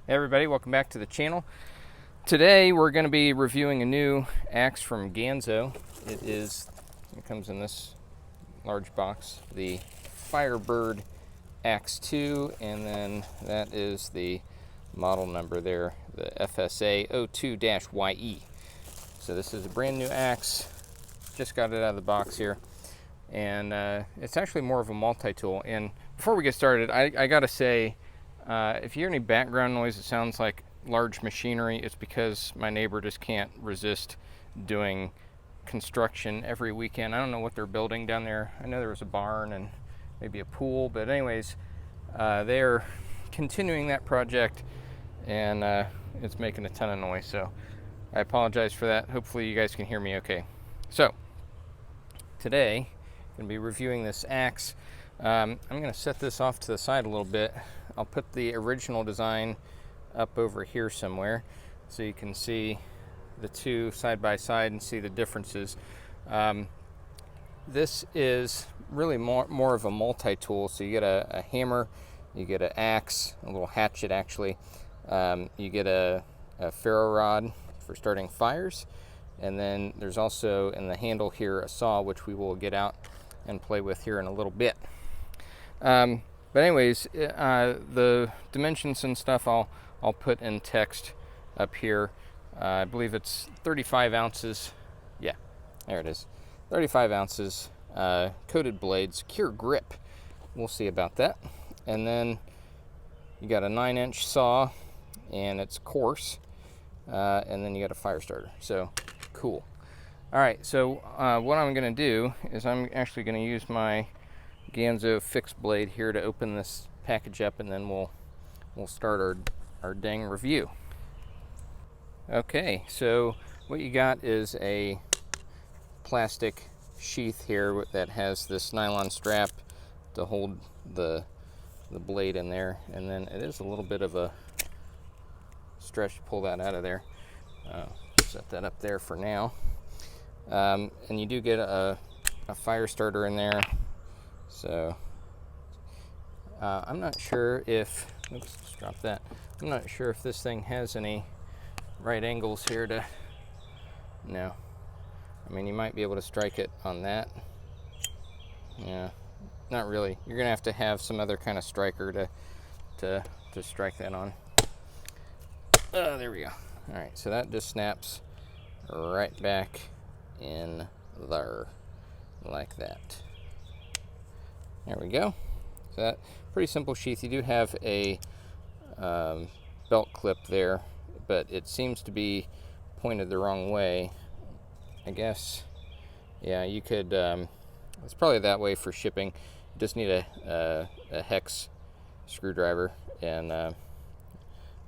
Hey everybody, welcome back to the channel. Today we're going to be reviewing a new axe from Ganzo. It comes in this large box, the Firebird Axe 2, and then that is the model number there, the FSA02-YE. So this is a brand new axe, just got it out of the box here, and it's actually more of a multi-tool. And before we get started, I gotta say, if you hear any background noise, it sounds like large machinery. It's because my neighbor just can't resist doing construction every weekend. I don't know what they're building down there. I know there was a barn and maybe a pool, but anyways, they're continuing that project, and it's making a ton of noise, so I apologize for that. Hopefully you guys can hear me okay. So today I'm going to be reviewing this axe. I'm going to set this off to the side a little bit. I'll put the original design up over here somewhere so you can see the two side by side and see the differences. This is really more of a multi-tool. So you get a hammer, you get an axe, a little hatchet actually, you get a ferro rod for starting fires, and then there's also in the handle here a saw, which we will get out and play with here in a little bit. But anyways, the dimensions and stuff I'll put in text up here. I believe it's 35 ounces. Yeah, there it is. 35 ounces, coated blade, secure grip. We'll see about that. And then you got a 9-inch saw, and it's coarse. And then you got a fire starter. So cool. All right, so what I'm going to do is I'm actually going to use my Ganzo fixed blade here to open this package up, and then we'll start our dang review. Okay, so what you got is a plastic sheath here that has this nylon strap to hold the blade in there, and then it is a little bit of a stretch to pull that out of there. Set that up there for now. And you do get a fire starter in there. So I'm not sure if, oops, just dropped that. I'm not sure if this thing has any right angles here to, no. I mean, you might be able to strike it on that. Yeah, not really. You're gonna have to have some other kind of striker to strike that on. There we go. All right, so that just snaps right back in there like that. There we go. So that pretty simple sheath. You do have a belt clip there, but it seems to be pointed the wrong way. I guess, yeah, you could, it's probably that way for shipping. You just need a hex screwdriver, and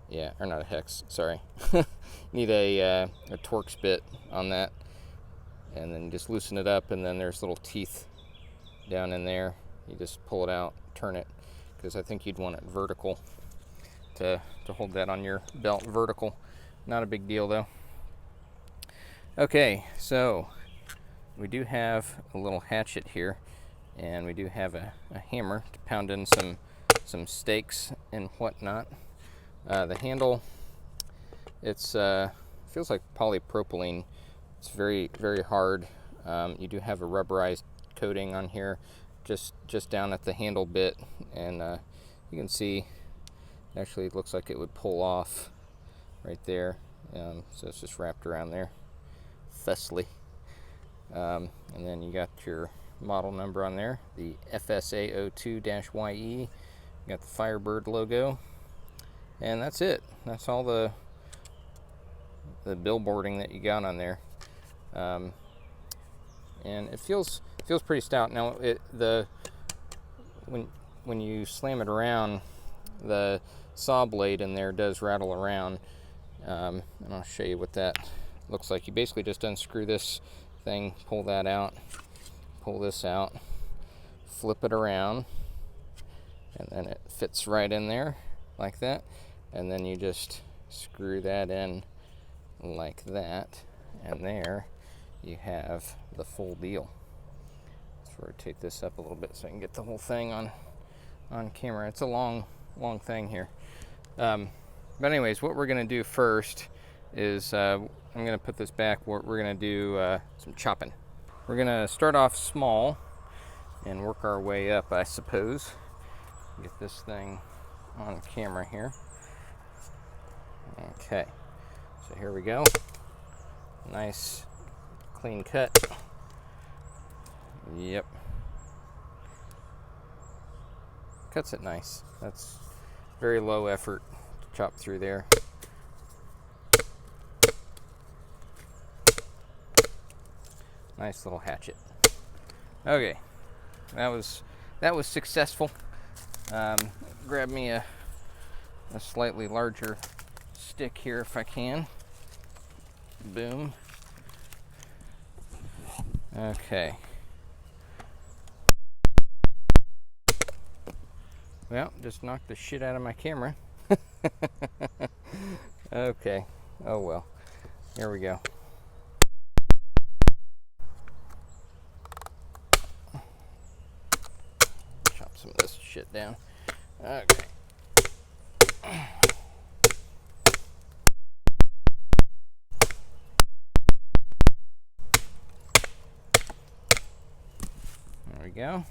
yeah, or not a hex, sorry. Need a Torx bit on that, and then you just loosen it up, and then there's little teeth down in there. You just pull it out, turn it, because I think you'd want it vertical to hold that on your belt vertical. Not a big deal though. Okay, so we do have a little hatchet here, and we do have a hammer to pound in some stakes and whatnot. The handle, it's feels like polypropylene. It's very, very hard. You do have a rubberized coating on here, just down at the handle bit, and you can see actually it looks like it would pull off right there. So it's just wrapped around there thusly, and then you got your model number on there, the FSA02-YE. You got the Firebird logo, and that's it. That's all the billboarding that you got on there, and it feels pretty stout. Now when you slam it around, the saw blade in there does rattle around, and I'll show you what that looks like. You basically just unscrew this thing, pull that out, pull this out, flip it around, and then it fits right in there like that, and then you just screw that in like that, and there you have the full deal. Let's rotate this up a little bit so I can get the whole thing on camera. It's a long thing here. But anyways, what we're going to do first is I'm going to put this back. We're going to do some chopping. We're going to start off small and work our way up, I suppose. Get this thing on camera here. Okay, so here we go. Nice clean cut. Yep. Cuts it nice. That's very low effort to chop through there. Nice little hatchet. Okay, that was successful. Grab me a slightly larger stick here if I can. Boom. Okay. Well, just knocked the shit out of my camera. Okay. Oh well. Here we go. Chop some of this shit down. Okay. There we go.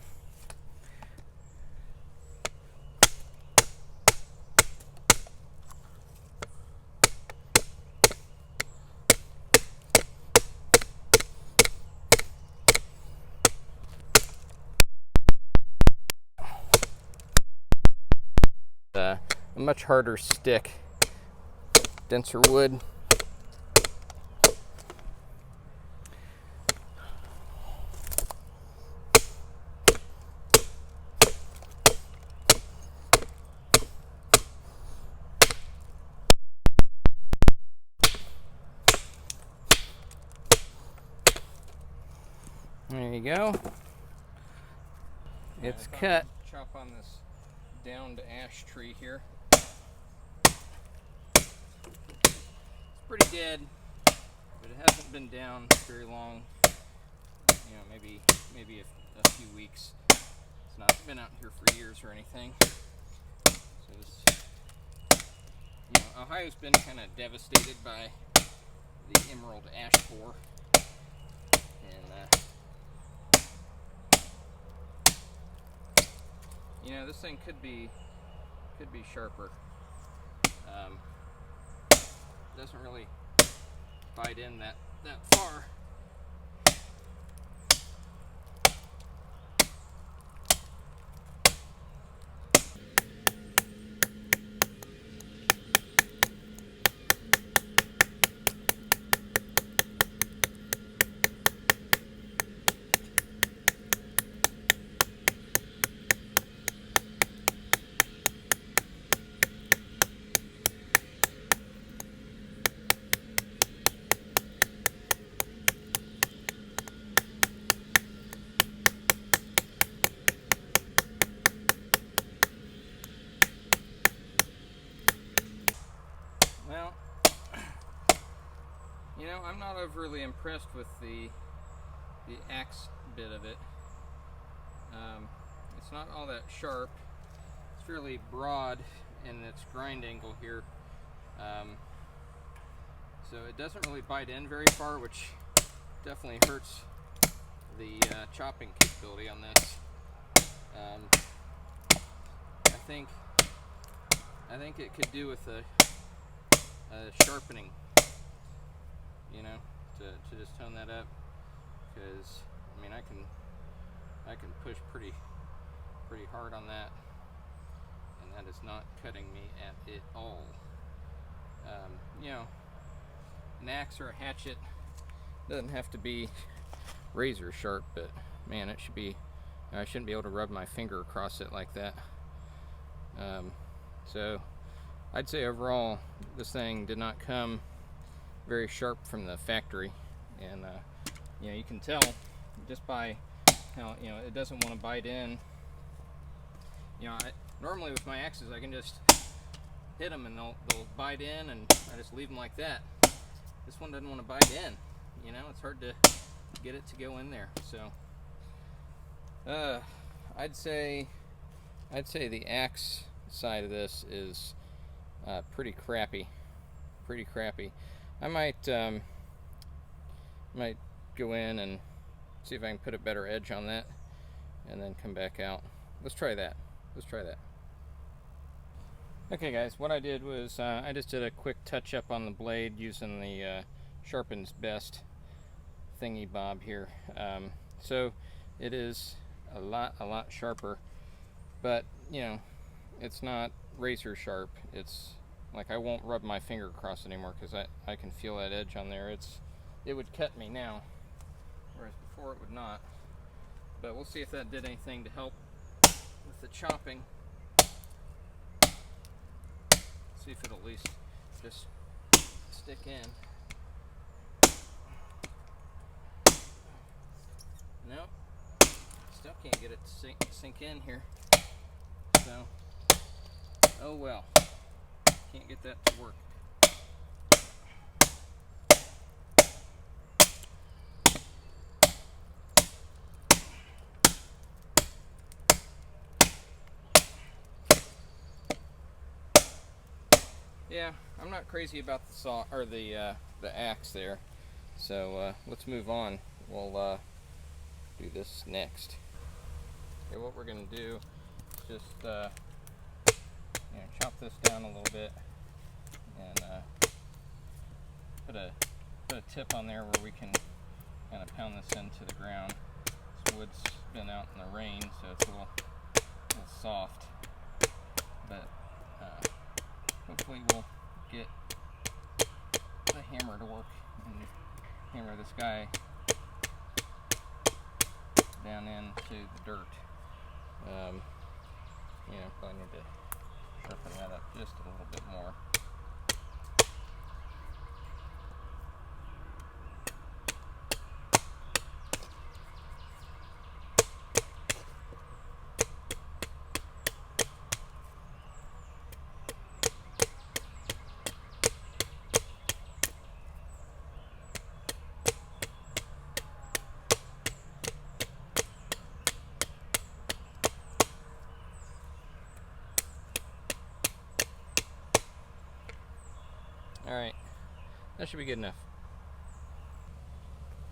A much harder stick, denser wood. There you go. It's cut. Chop on this downed ash tree here. It's pretty dead, but it hasn't been down very long. You know, maybe a few weeks. It's not been out here for years or anything. So this, you know, Ohio's been kind of devastated by the emerald ash borer, and you know, this thing could be sharper. Doesn't really bite in that far. Well, you know, I'm not overly impressed with the axe bit of it. It's not all that sharp. It's fairly broad in its grind angle here. So it doesn't really bite in very far, which definitely hurts the chopping capability on this. I think it could do with a sharpening, you know, to just tone that up, because I mean I can push pretty hard on that, and that is not cutting me at it all. You know, an axe or a hatchet doesn't have to be razor sharp, but man, it should be. I shouldn't be able to rub my finger across it like that. So I'd say overall this thing did not come very sharp from the factory, and you know, you can tell just by how, you know, it doesn't want to bite in. You know, normally with my axes I can just hit them and they'll bite in, and I just leave them like that. This one doesn't want to bite in. You know, it's hard to get it to go in there. So I'd say the axe side of this is pretty crappy. Pretty crappy. I might go in and see if I can put a better edge on that and then come back out. Let's try that. Let's try that. Okay guys, what I did was I just did a quick touch up on the blade using the Sharpness Best thingy bob here. So it is a lot sharper, but you know, it's not razor sharp. It's like I won't rub my finger across it anymore because I can feel that edge on there. It would cut me now, whereas before it would not. But we'll see if that did anything to help with the chopping. See if it'll at least just stick in. Nope, still can't get it to sink in here. So, oh well, can't get that to work. Yeah, I'm not crazy about the saw or the axe there. So let's move on. We'll do this next. Okay, what we're gonna do is just you know, chop this down a little bit and put a tip on there where we can kind of pound this into the ground. This wood's been out in the rain, so it's a little soft, but hopefully we'll get the hammer to work and hammer this guy down into the dirt. You know, probably need to sharpen that up just a little bit more. Alright, that should be good enough.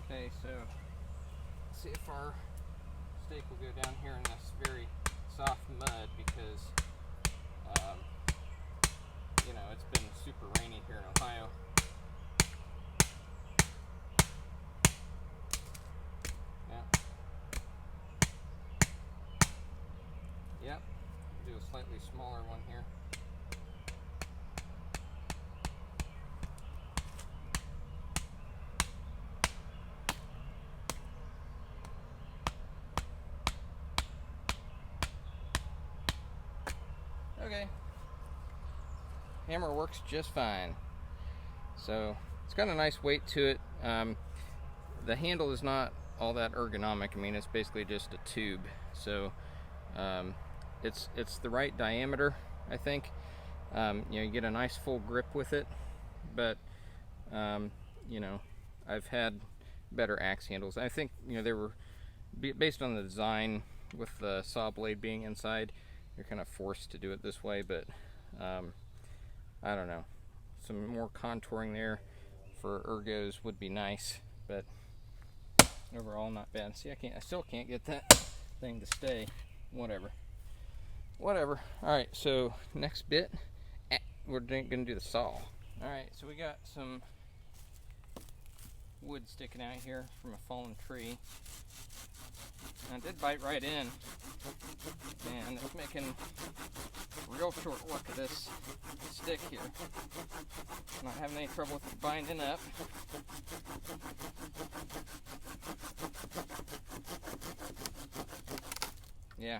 Okay, so let's see if our steak will go down here in this very soft mud because, you know, it's been super rainy here in Ohio. Yeah. Yep, do a slightly smaller one here. Okay, hammer works just fine. So it's got a nice weight to it. The handle is not all that ergonomic. I mean, it's basically just a tube. So it's the right diameter, I think. You know, you get a nice full grip with it. But you know, I've had better axe handles. I think, you know, they were based on the design with the saw blade being inside. You're kind of forced to do it this way, but I don't know. Some more contouring there for ergos would be nice, but overall not bad. See, I still can't get that thing to stay. Whatever. All right, so next bit, we're gonna do the saw. All right, so we got some wood sticking out here from a fallen tree. And it did bite right in, and it's making real short work of this stick here. Not having any trouble with it binding up. Yeah,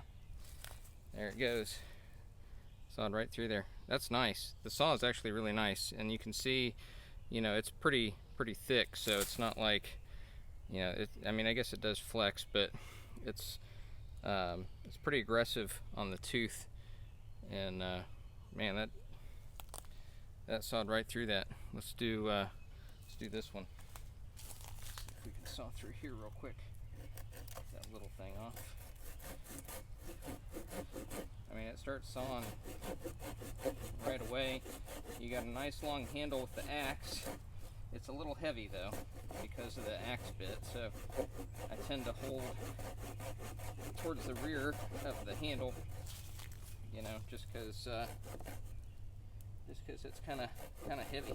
there it goes. Sawed right through there. That's nice. The saw is actually really nice, and you can see, you know, it's pretty thick, so it's not like, you know, I mean, I guess it does flex, but it's pretty aggressive on the tooth, and man, that sawed right through that. Let's do this one. See if we can saw through here real quick. Get that little thing off. I I mean, it starts sawing right away. You got a nice long handle with the axe. It's a little heavy though because of the axe bit, so I tend to hold towards the rear of the handle, you know, just because it's kind of heavy.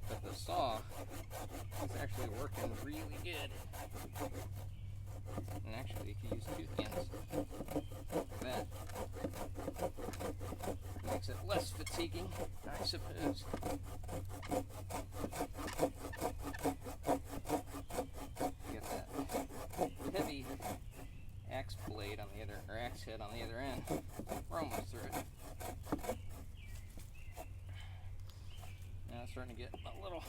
But the saw is actually working really good. And actually, you could use two hands. Like that makes it less fatiguing, I suppose. Get that heavy axe blade on the other, or axe head on the other end. We're almost through it. Now it's starting to get a little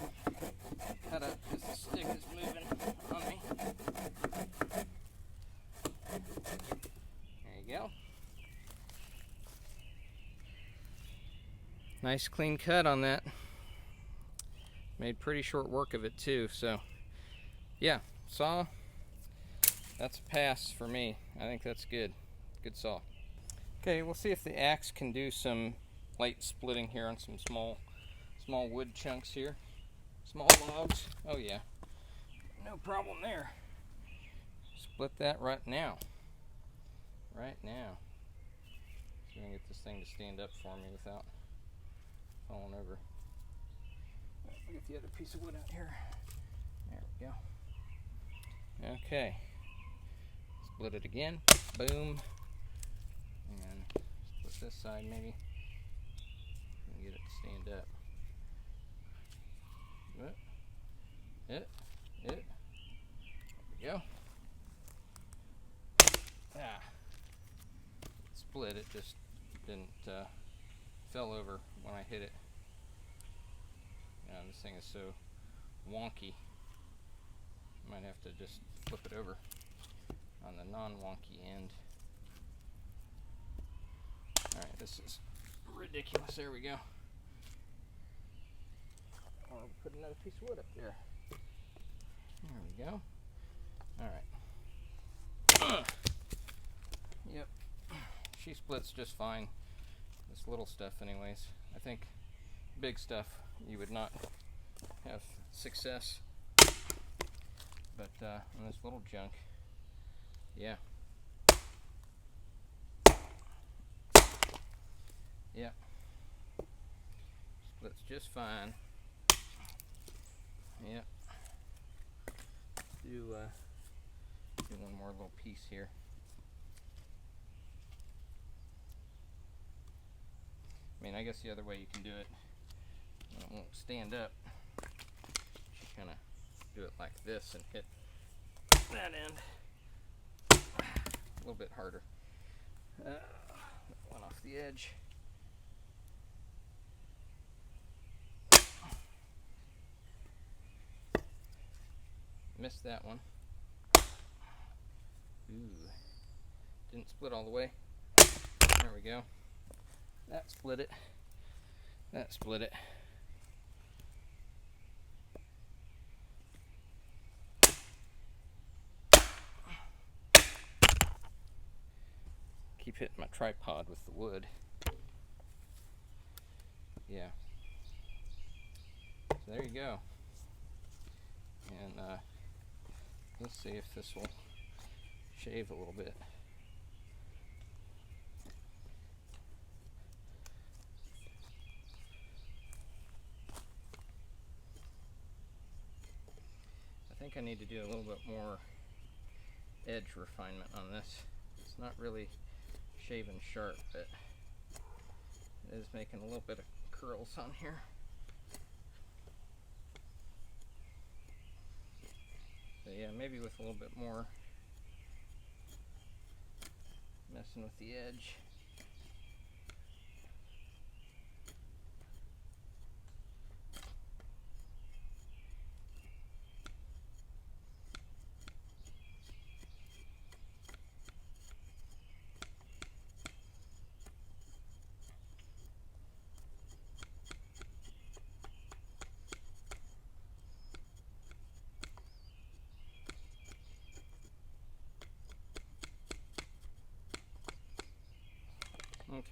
cut up because the stick is moving on me. There you go. Nice clean cut on that. Made pretty short work of it too, so yeah, saw, that's a pass for me. I think that's good. Good saw. Okay, we'll see if the axe can do some light splitting here on some small wood chunks here. Small logs. Oh yeah. No problem there. Split that right now. Right now. See if I can get this thing to stand up for me without falling over. I'll get the other piece of wood out here. There we go. Okay. Split it again. Boom. And split this side maybe. And get it to stand up. There we go. Ah. Split, it just didn't fell over when I hit it. This thing is so wonky. Might have to just flip it over on the non-wonky end. Alright, this is ridiculous. There we go. Or put another piece of wood up there. There we go. Alright. Yep. She splits just fine. This little stuff anyways. I think big stuff you would not have success. But on this little junk, yeah. Yeah. Splits just fine. Yep. Do one more little piece here. I mean, I guess the other way you can do it, when it won't stand up, you kind of do it like this and hit that end a little bit harder. One off the edge. Missed that one. Ooh, didn't split all the way. There we go. That split it. That split it. Keep hitting my tripod with the wood. Yeah. So there you go. And let's see if this will shave a little bit. I think I need to do a little bit more edge refinement on this. It's not really shaving sharp, but it is making a little bit of curls on here. So yeah, maybe with a little bit more messing with the edge.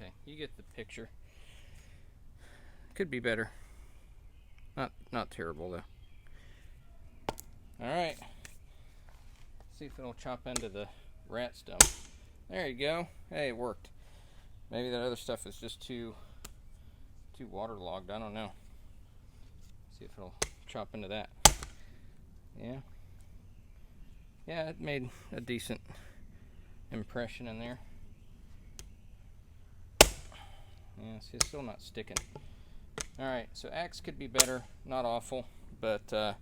Okay, you get the picture. Could be better. Not terrible though. All right. See if it'll chop into the rat stump. There you go. Hey, it worked. Maybe that other stuff is just too waterlogged. I don't know. See if it'll chop into that. Yeah. Yeah, it made a decent impression in there. Yeah, see, it's still not sticking. Alright, so axe could be better. Not awful, but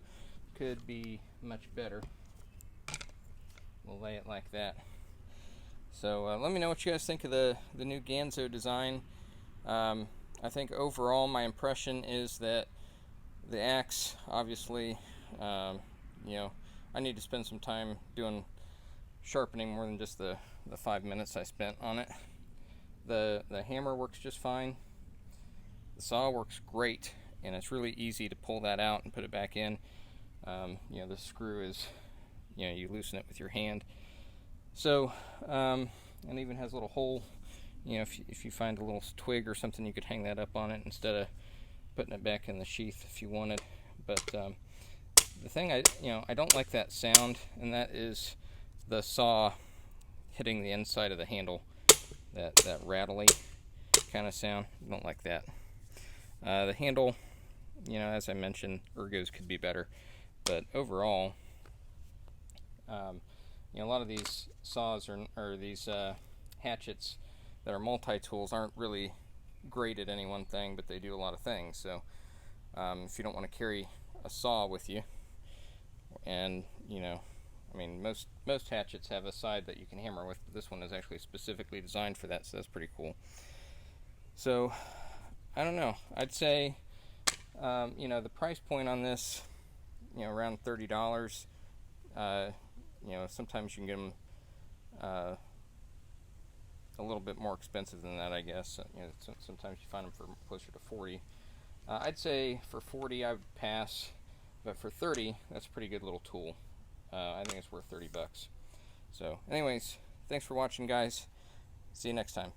could be much better. We'll lay it like that. So let me know what you guys think of the new Ganzo design. I think overall my impression is that the axe, obviously, you know, I need to spend some time doing sharpening more than just the 5 minutes I spent on it. The hammer works just fine. The saw works great, and it's really easy to pull that out and put it back in. You know, the screw is, you know, you loosen it with your hand. So, and it even has a little hole. You know, if you find a little twig or something, you could hang that up on it instead of putting it back in the sheath if you wanted. But the thing I don't like that sound, and that is the saw hitting the inside of the handle. That rattly kind of sound. I don't like that. The handle, you know, as I mentioned, ergos could be better, but overall, you know, a lot of these saws or these hatchets that are multi-tools aren't really great at any one thing, but they do a lot of things. So if you don't want to carry a saw with you, and you know, I mean, most hatchets have a side that you can hammer with, but this one is actually specifically designed for that, so that's pretty cool. So I don't know, I'd say you know, the price point on this, you know, around $30. You know, sometimes you can get them a little bit more expensive than that, I guess. You know, sometimes you find them for closer to 40. I'd say for 40 I would pass, but for 30, that's a pretty good little tool. I think it's worth $30. So anyways, thanks for watching, guys. See you next time.